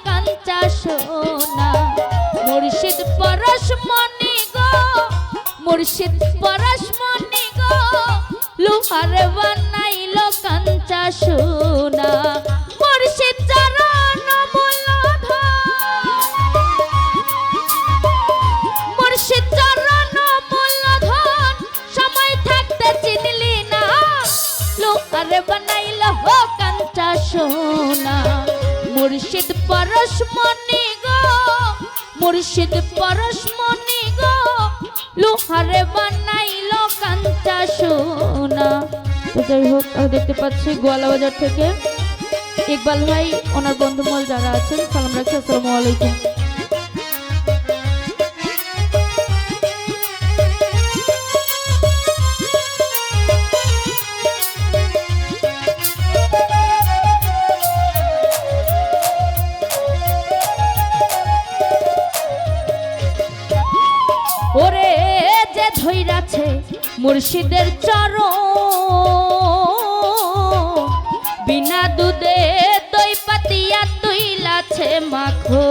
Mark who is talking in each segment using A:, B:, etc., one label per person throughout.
A: কাঞ্চা সোনা মুর্শিদ পরশমণি গো মুর্শিদ পরশমণি গো লোহার বানাইলো কাঞ্চা সোনা মুর্শিদ চরণ মুর্শিদ চরণ মূলধন সময় থাকতে চিনলি না লোহার বানাইলো কাঞ্চা সোনা মুর্শিদ পরশমণি গো মুর্শিদ পরশমণি গো লোহারে বানাইলো কাঞ্চা সোনা। তো যাই হোক দেখতে পাচ্ছি গোয়ালা বাজার থেকে ইকবাল ভাই ওনার বন্ধুমহল যারা আছেন সালাম রাখছি আসসালামু আলাইকুম। ওরে যে ধইরাছে মুর্শিদের চরণ বিনা দুধে দই পাতিয়া তুইলাছে মাখো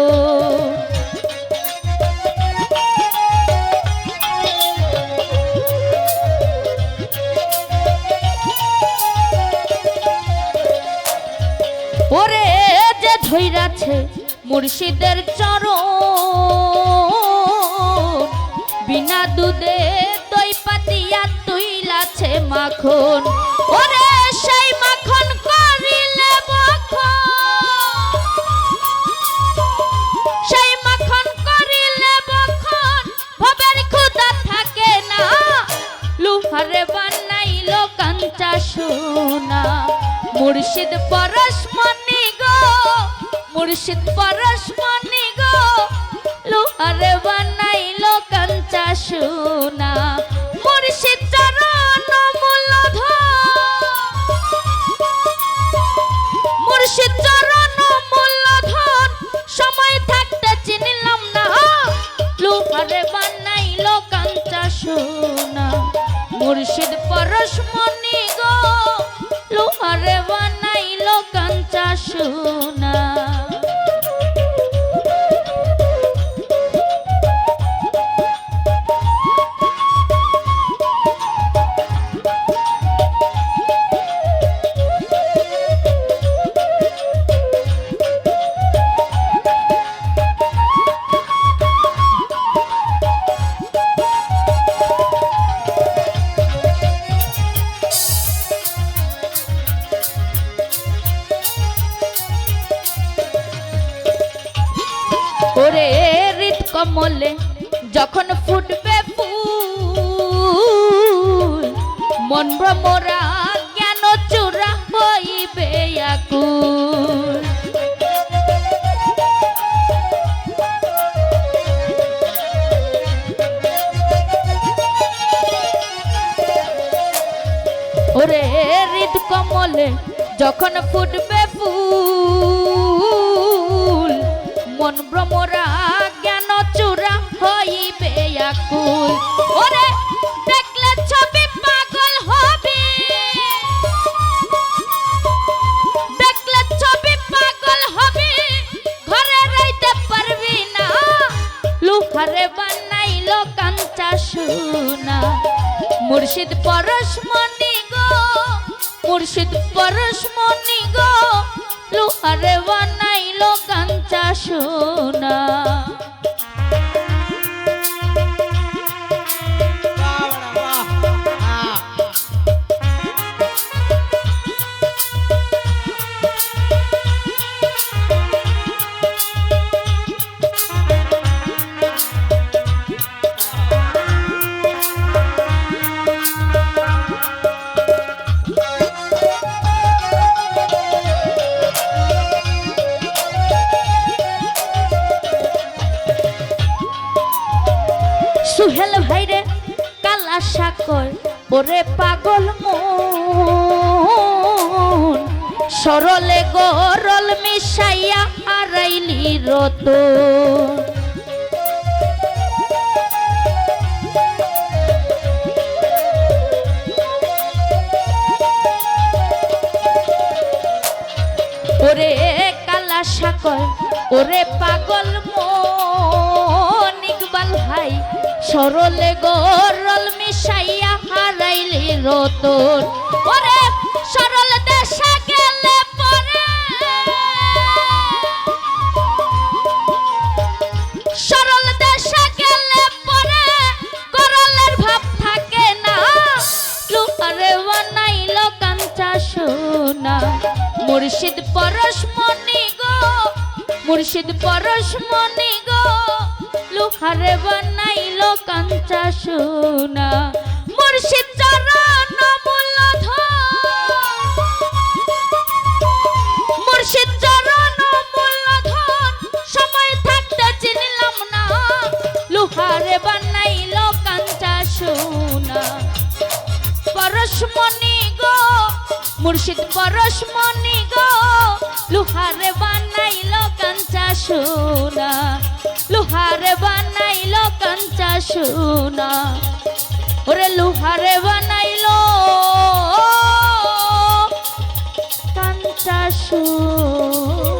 A: ওরে যে ধইরাছে মুর্শিদের চরণ বিনা দুধে দই পাতিয়া তুইলাছে মাখন ওরে সেই মাখন করিলে বখন সেই মাখন করিলে বখন ভবের ক্ষুধা থাকে না লোহারে বানাইলো কাঞ্চা সোনা মুর্শিদ পরশমণি গো মুর্শিদ পরশমণি গো লোহারে বানাইলো কাঞ্চা সোনা মুর্শিদ চরণ মূলধন মুর্শিদ চরণ মূলধন সময় থাকতে চিনলাম না লোহারে বানাইলো কাঞ্চা সোনা মুর্শিদ পরশমণি গো লোহারে বানাইলো কাঞ্চা সোনা। ওরে হৃদ কমলে যখন ফুটবে ফুল মন ভ্রমরা জ্ঞান চূড়া হইবে আকুল ওরে হৃদ কমলে যখন ফুটবে ফুল মন ভ্রমরা জ্ঞান চূড়া হইবে আকুল ওরে দেখলে ছবি পাগল হবে দেখলে ছবি পাগল হবে ঘরে রইতে পারবি না লোহারে বানাইলো কাঞ্চা সোনা মুর্শিদ পরশমণি গো মুর্শিদ পরশমণি গো লোহারে বানাইলো কাঞ্চা সোনা। সুহেল ভাইরে কালা সাকর ওরে পাগল মন সরলে গরল মিশাইয়া হারাইলি রত ওরে কালা সাকর ওরে পাগল মন ইকবাল ভাই সরলে গরল মিশাইয়া হারাইলি রতন ওরে সরল দেশে গেলে পরে সরল দেশে গেলে পরে গরলের ভাব থাকে না লুহারে বানাইলো কাঞ্চা সোনা মুর্শিদ পরশমণি গো মুর্শিদ পরশমণি গো লুহারে বানাইলো কাঞ্চা সোনা মুর্শিদ চরণ মূলধন মুর্শিদ চরণ মূলধন সময় থাকতে চিনলাম না লুহারে বানাইলো কাঞ্চা সোনা পরশমণি গো মুর্শিদ পরশমণি গো লুহারে বানাইলো কাঞ্চা সোনা লুহারে বানাইলো কাঞ্চা সোনা ওরে লুহারে বানাইলো কাঞ্চা সোনা।